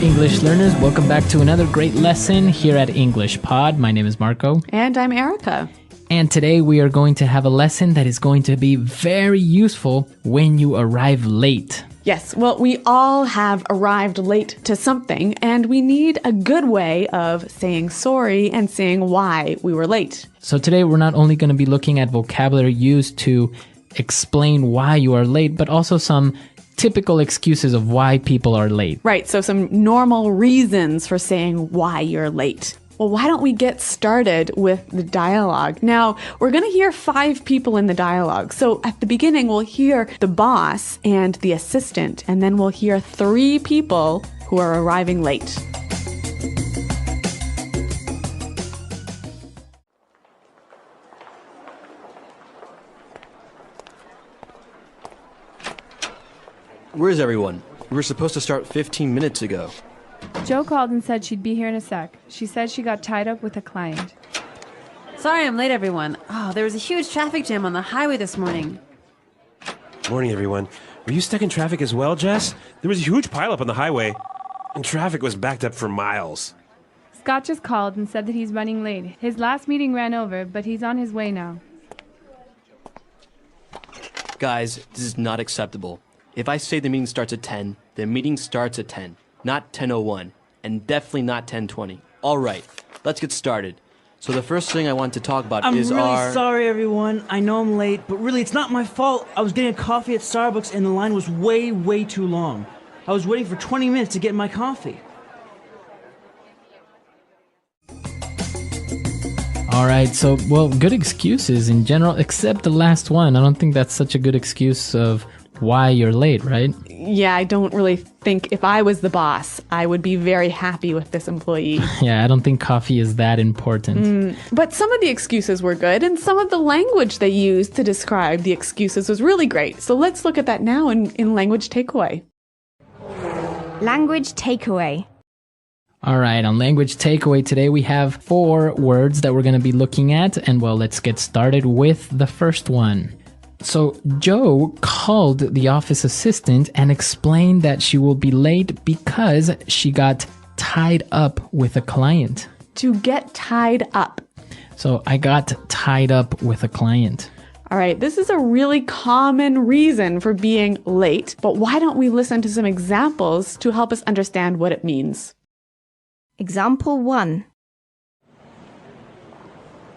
English learners, welcome back to another great lesson here at English Pod. My name is Marco. And I'm Erica. And today we are going to have a lesson that is going to be very useful when you arrive late. Yes, well, we all have arrived late to something, and we need a good way of saying sorry and saying why we were late. So today we're not only going to be looking at vocabulary used to explain why you are late, but also some typical excuses of why people are late. Right, so some normal reasons for saying why you're late. Well, why don't we get started with the dialogue? Now, we're going to hear 5 people in the dialogue. So at the beginning, we'll hear the boss and the assistant, and then we'll hear 3 people who are arriving late. Where's everyone? We were supposed to start 15 minutes ago. Jo called and said she'd be here in a sec. She said she got tied up with a client. Sorry I'm late, everyone. Oh, there was a huge traffic jam on the highway this morning. Morning, everyone. Were you stuck in traffic as well, Jess? There was a huge pileup on the highway, and traffic was backed up for miles. Scott just called and said that he's running late. His last meeting ran over, but he's on his way now. Guys, this is not acceptable. If I say the meeting starts at 10, the meeting starts at 10, not 10:01, and definitely not 10:20. All right, let's get started. So the first thing I want to talk about is I'm really sorry, everyone. I know I'm late, but really, it's not my fault. I was getting a coffee at Starbucks, and the line was way too long. I was waiting for 20 minutes to get my coffee. All right, so, well, good excuses in general, except the last one. I don't think that's such a good excuse of why you're late, right? Yeah, I don't really think if I was the boss, I would be very happy with this employee. Yeah, I don't think coffee is that important. But some of the excuses were good, and some of the language they used to describe the excuses was really great. So let's look at that now in language takeaway. Language takeaway. All right, on language takeaway today, we have 4 words that we're going to be looking at. And well, let's get started with the first one. So Jo called the office assistant and explained that she will be late because she got tied up with a client. To get tied up. So I got tied up with a client. All right, this is a really common reason for being late, but why don't we listen to some examples to help us understand what it means? Example 1.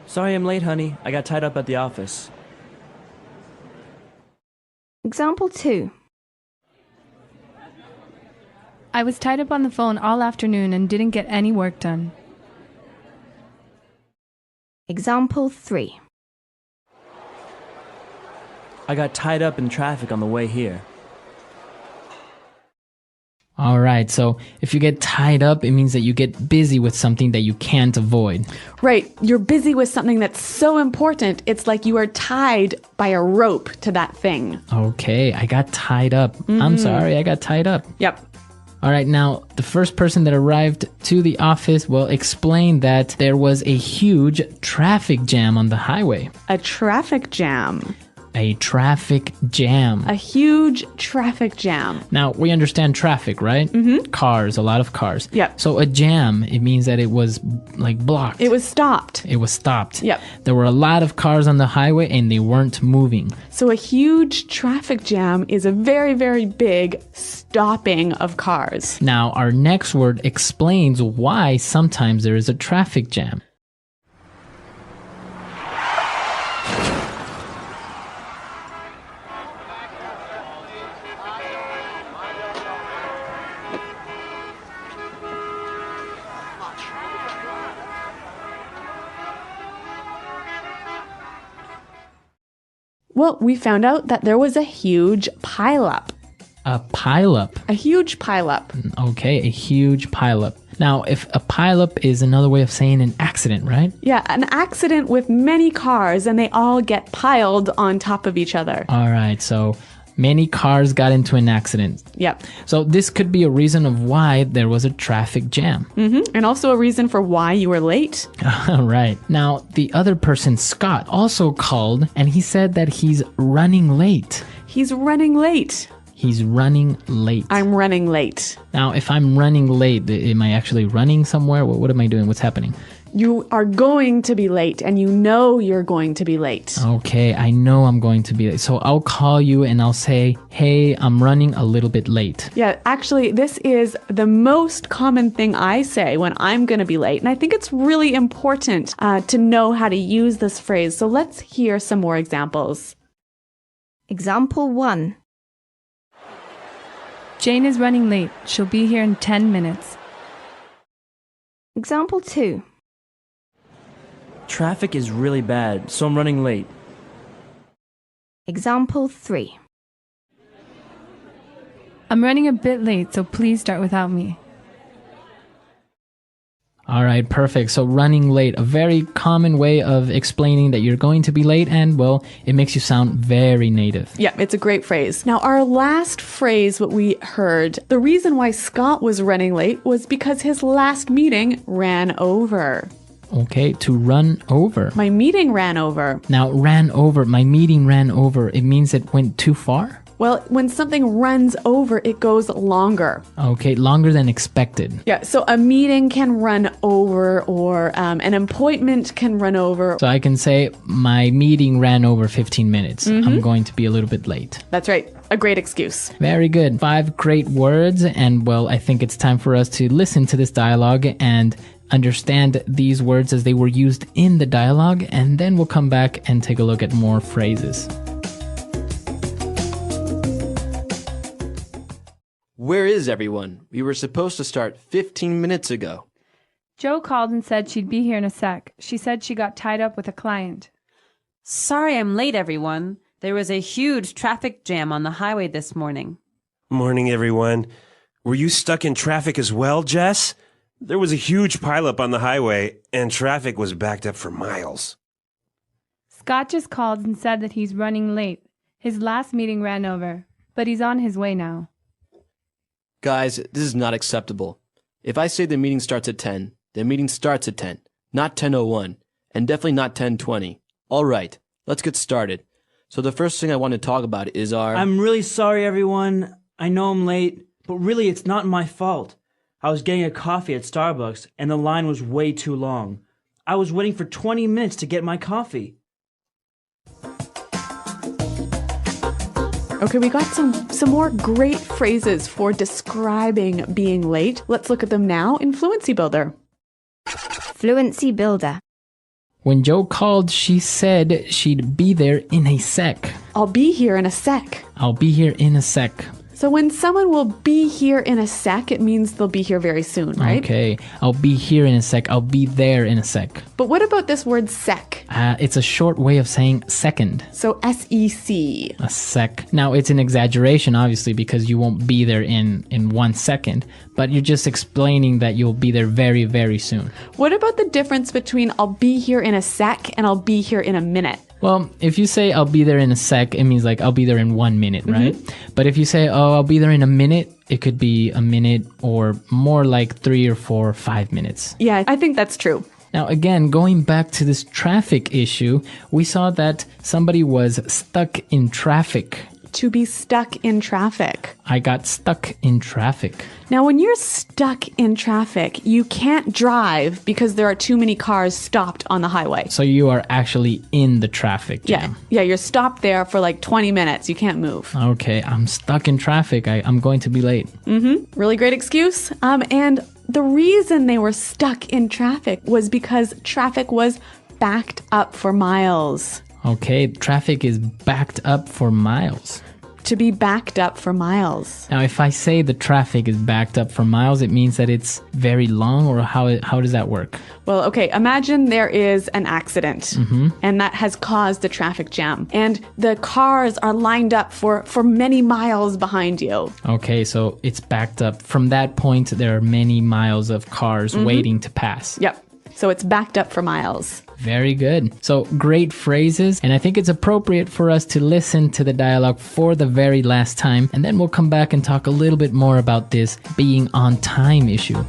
Sorry I'm late, honey. I got tied up at the office. Example 2. I was tied up on the phone all afternoon and didn't get any work done. Example 3. I got tied up in traffic on the way here. All right, so if you get tied up, it means that you get busy with something that you can't avoid. Right, you're busy with something that's so important, it's like you are tied by a rope to that thing. Okay, I got tied up. I'm sorry, I got tied up. Yep. All right, now the first person that arrived to the office will explain that there was a huge traffic jam on the highway. A traffic jam. A traffic jam. A huge traffic jam. Now, we understand traffic, right? Mm-hmm. Cars, a lot of cars. Yep. So a jam, it means that it was like blocked. It was stopped. It was stopped. Yep. There were a lot of cars on the highway and they weren't moving. So a huge traffic jam is a very big stopping of cars. Now, our next word explains why sometimes there is a traffic jam. Well, we found out that there was a huge pileup. A pileup. A huge pileup. Okay, a huge pileup. Now, if a pileup is another way of saying an accident, right? Yeah, an accident with many cars and they all get piled on top of each other. All right, so many cars got into an accident. Yep. So this could be a reason of why there was a traffic jam. And also a reason for why you were late. Right. Now, the other person, Scott, also called and he said that he's running late. He's running late. He's running late. I'm running late. Now, if I'm running late, am I actually running somewhere? What am I doing? What's happening? You are going to be late, and you know you're going to be late. Okay, I know I'm going to be late. So I'll call you and I'll say, hey, I'm running a little bit late. Yeah, actually, this is the most common thing I say when I'm going to be late. And I think it's really important to know how to use this phrase. So let's hear some more examples. Example 1. Jane is running late. She'll be here in 10 minutes. Example 2. Traffic is really bad, so I'm running late. Example 3. I'm running a bit late, so please start without me. All right, perfect. So running late, a very common way of explaining that you're going to be late, and well, it makes you sound very native. Yeah, it's a great phrase. Now, our last phrase, what we heard, the reason why Scott was running late was because his last meeting ran over. Okay, to run over. My meeting ran over. Now, ran over, my meeting ran over, it means it went too far? Well, when something runs over, it goes longer. Okay, longer than expected. Yeah, so a meeting can run over, or an appointment can run over. So I can say, my meeting ran over 15 minutes. I'm going to be a little bit late. That's right. A great excuse. Very good. 5 great words, and well, I think it's time for us to listen to this dialogue and understand these words as they were used in the dialogue, and then we'll come back and take a look at more phrases. Where is everyone? We were supposed to start 15 minutes ago. Jo called and said she'd be here in a sec. She said she got tied up with a client. Sorry I'm late, everyone. There was a huge traffic jam on the highway this morning. Morning, everyone. Were you stuck in traffic as well, Jess? There was a huge pileup on the highway, and traffic was backed up for miles. Scott just called and said that he's running late. His last meeting ran over, but he's on his way now. Guys, this is not acceptable. If I say the meeting starts at 10, the meeting starts at 10, not 10:01, and definitely not 10:20. All right, let's get started. So the first thing I want to talk about is our... I'm really sorry, everyone. I know I'm late, but really it's not my fault. I was getting a coffee at Starbucks, and the line was way too long. I was waiting for 20 minutes to get my coffee. Okay, we got some more great phrases for describing being late. Let's look at them now in Fluency Builder. Fluency Builder. When Jo called, she said she'd be there in a sec. I'll be here in a sec. I'll be here in a sec. So when someone will be here in a sec, it means they'll be here very soon, right? Okay, I'll be here in a sec. I'll be there in a sec. But what about this word sec? It's a short way of saying second. So S-E-C. A sec. Now, it's an exaggeration, obviously, because you won't be there in 1 second, but you're just explaining that you'll be there very, very soon. What about the difference between I'll be here in a sec and I'll be here in a minute? Well, if you say I'll be there in a sec, it means like I'll be there in 1 minute, right? But if you say, oh, I'll be there in a minute, it could be a minute or more like 3 or 4 or 5 minutes. Yeah, I think that's true. Now, again, going back to this traffic issue, we saw that somebody was stuck in traffic. To be stuck in traffic. I got stuck in traffic. Now, when you're stuck in traffic, you can't drive because there are too many cars stopped on the highway. So you are actually in the traffic jam. Yeah, you're stopped there for like 20 minutes. You can't move. Okay, I'm stuck in traffic. I'm going to be late. Really great excuse. And the reason they were stuck in traffic was because traffic was backed up for miles. Okay, traffic is backed up for miles. To be backed up for miles. Now, if I say the traffic is backed up for miles, it means that it's very long, or how does that work? Well, okay, imagine there is an accident and that has caused a traffic jam and the cars are lined up for many miles behind you. Okay, so it's backed up. From that point, there are many miles of cars waiting to pass. Yep. So it's backed up for miles. Very good. So great phrases. And I think it's appropriate for us to listen to the dialogue for the very last time. And then we'll come back and talk a little bit more about this being on time issue.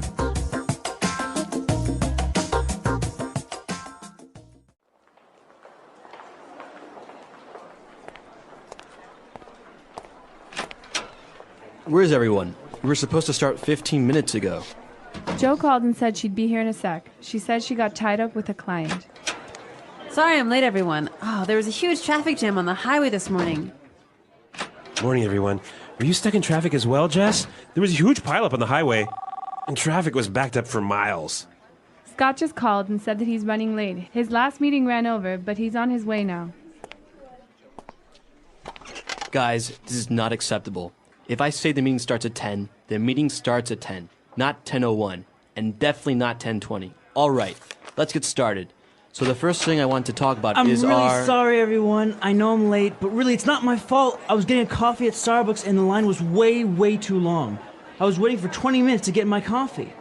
Where's everyone? We were supposed to start 15 minutes ago. Joe called and said she'd be here in a sec. She said she got tied up with a client. Sorry I'm late, everyone. Oh, there was a huge traffic jam on the highway this morning. Morning, everyone. Were you stuck in traffic as well, Jess? There was a huge pileup on the highway, and traffic was backed up for miles. Scott just called and said that he's running late. His last meeting ran over, but he's on his way now. Guys, this is not acceptable. If I say the meeting starts at 10, the meeting starts at 10, not 10:01, and definitely not 10:20. All right, let's get started. So the first thing I want to talk about I'm is really sorry, everyone. I know I'm late, but really, it's not my fault. I was getting a coffee at Starbucks, and the line was way too long. I was waiting for 20 minutes to get my coffee.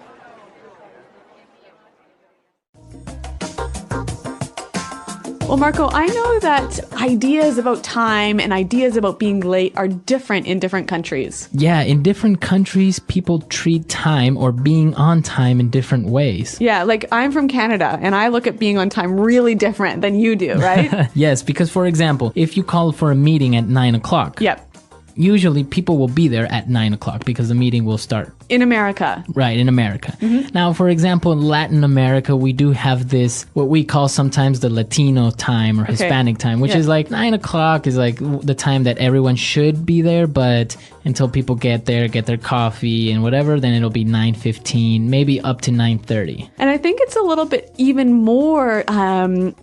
Well, Marco, I know that ideas about time and ideas about being late are different in different countries. Yeah, in different countries, people treat time or being on time in different ways. Yeah, like I'm from Canada and I look at being on time really different than you do, right? Yes, because for example, if you call for a meeting at 9 o'clock, Yep. usually people will be there at 9 o'clock because the meeting will start. In America. Right, in America. Now, for example, in Latin America, we do have this, what we call sometimes the Latino time or Hispanic time, which Yeah. is like 9 o'clock is like the time that everyone should be there, but until people get there, get their coffee and whatever, then it'll be 9:15, maybe up to 9:30. And I think it's a little bit even more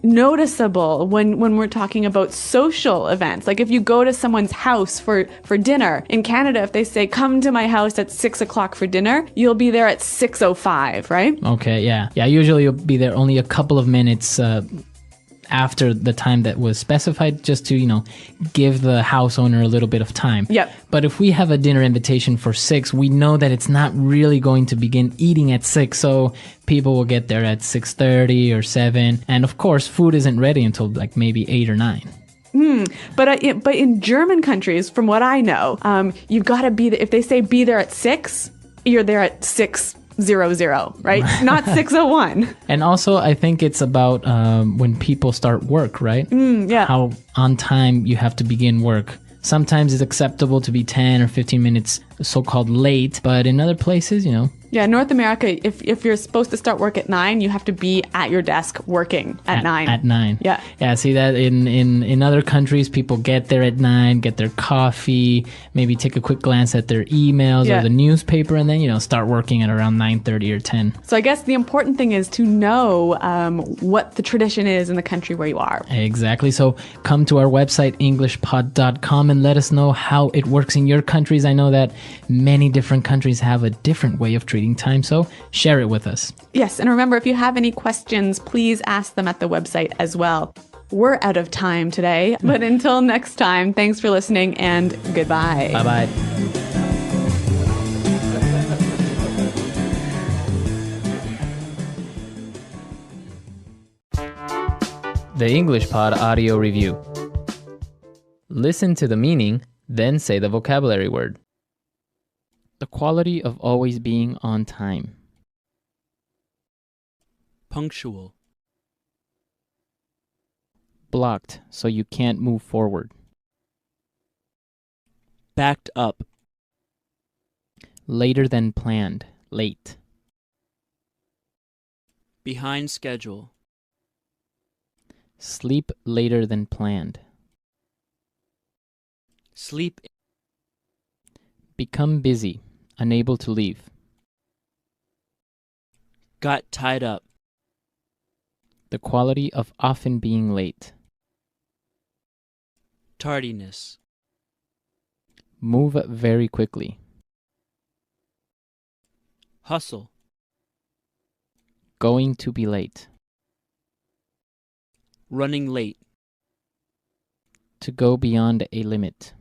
noticeable when we're talking about social events. Like if you go to someone's house for dinner, in Canada, if they say, come to my house at 6 o'clock for dinner, you'll be there at 6:05, right? Okay, yeah. Yeah, usually you'll be there only a couple of minutes after the time that was specified, just to, give the house owner a little bit of time. Yep. But if we have a dinner invitation for 6, we know that it's not really going to begin eating at 6, so people will get there at 6:30 or 7. And of course, food isn't ready until like maybe 8 or 9. But in German countries, from what I know, you've got to be there. If they say be there at 6, you're there at 6:00, right? Not 6:01. And also, I think it's about when people start work, right? Yeah. How on time you have to begin work. Sometimes it's acceptable to be 10 or 15 minutes so-called late, but in other places, Yeah, North America, if you're supposed to start work at 9, you have to be at your desk working at 9. At 9. Yeah. Yeah, see that in other countries, people get there at 9, get their coffee, maybe take a quick glance at their emails Yeah. or the newspaper, and then, start working at around 9:30 or 10. So I guess the important thing is to know what the tradition is in the country where you are. Exactly. So come to our website, englishpod.com, and let us know how it works in your countries. I know that many different countries have a different way of treating time, so share it with us. Yes, and remember, if you have any questions, please ask them at the website as well. We're out of time today, but until next time, thanks for listening and goodbye. Bye-bye. The English Pod Audio Review. Listen to the meaning, then say the vocabulary word. The quality of always being on time. Punctual. Blocked, so you can't move forward. Backed up. Later than planned. Late. Behind schedule. Sleep later than planned. Sleep. Become busy. Unable to leave. Got tied up. The quality of often being late. Tardiness. Move very quickly. Hustle. Going to be late. Running late. To go beyond a limit.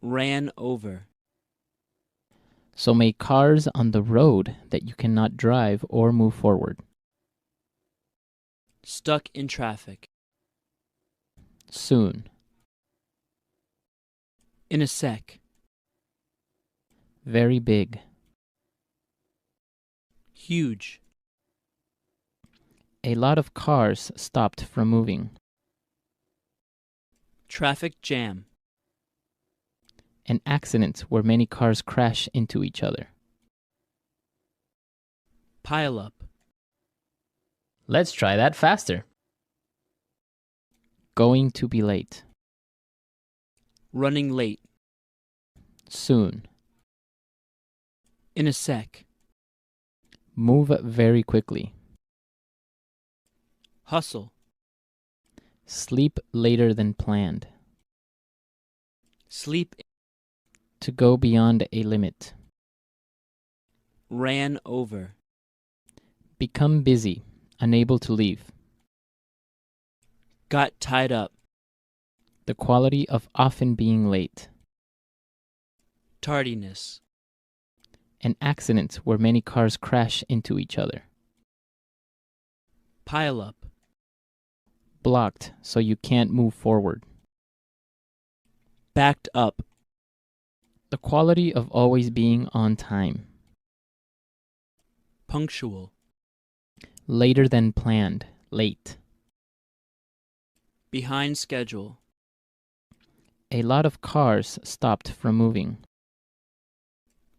Ran over. So make cars on the road that you cannot drive or move forward. Stuck in traffic. Soon. In a sec. Very big. Huge. A lot of cars stopped from moving. Traffic jam. An accident where many cars crash into each other. Pile up. Let's try that faster. Going to be late. Running late. Soon. In a sec. Move very quickly. Hustle. Sleep later than planned. Sleep. To go beyond a limit. Ran over. Become busy, unable to leave. Got tied up. The quality of often being late. Tardiness. An accident where many cars crash into each other. Pile up. Blocked so you can't move forward. Backed up. The quality of always being on time. Punctual. Later than planned, late. Behind schedule. A lot of cars stopped from moving.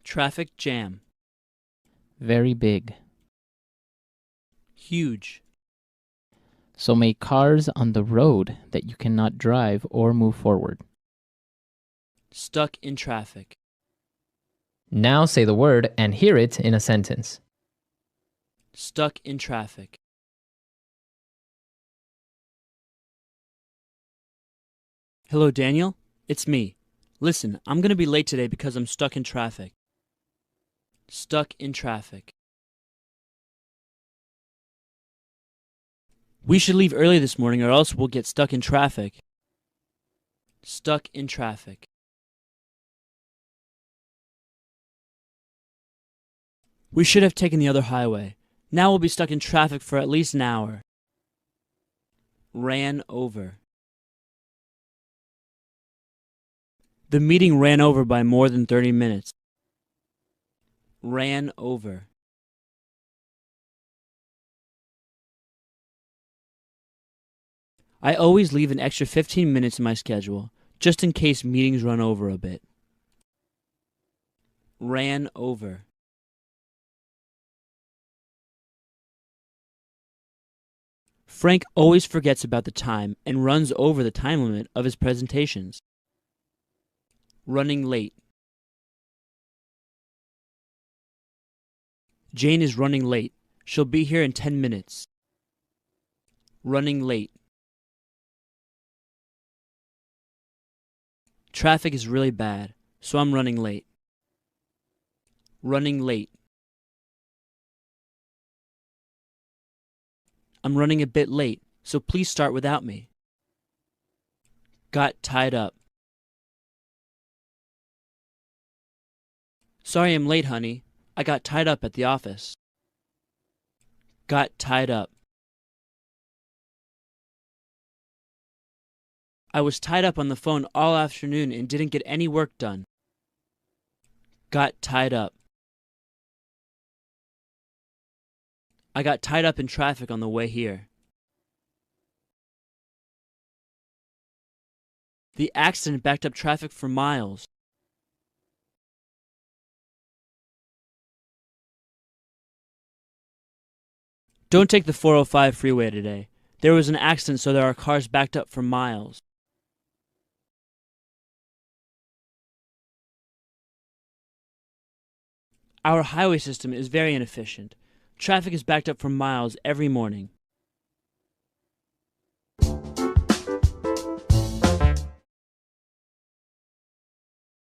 Traffic jam. Very big. Huge. So many cars on the road that you cannot drive or move forward. Stuck in traffic. Now say the word and hear it in a sentence. Stuck in traffic. Hello, Daniel. It's me. Listen, I'm going to be late today because I'm stuck in traffic. Stuck in traffic. We should leave early this morning or else we'll get stuck in traffic. Stuck in traffic. We should have taken the other highway. Now we'll be stuck in traffic for at least an hour. Ran over. The meeting ran over by more than 30 minutes. Ran over. I always leave an extra 15 minutes in my schedule, just in case meetings run over a bit. Ran over. Frank always forgets about the time and runs over the time limit of his presentations. Running late. Jane is running late. She'll be here in 10 minutes. Running late. Traffic is really bad, so I'm running late. Running late. I'm running a bit late, so please start without me. Got tied up. Sorry I'm late, honey. I got tied up at the office. Got tied up. I was tied up on the phone all afternoon and didn't get any work done. Got tied up. I got tied up in traffic on the way here. The accident backed up traffic for miles. Don't take the 405 freeway today. There was an accident, so there are cars backed up for miles. Our highway system is very inefficient. Traffic is backed up for miles every morning.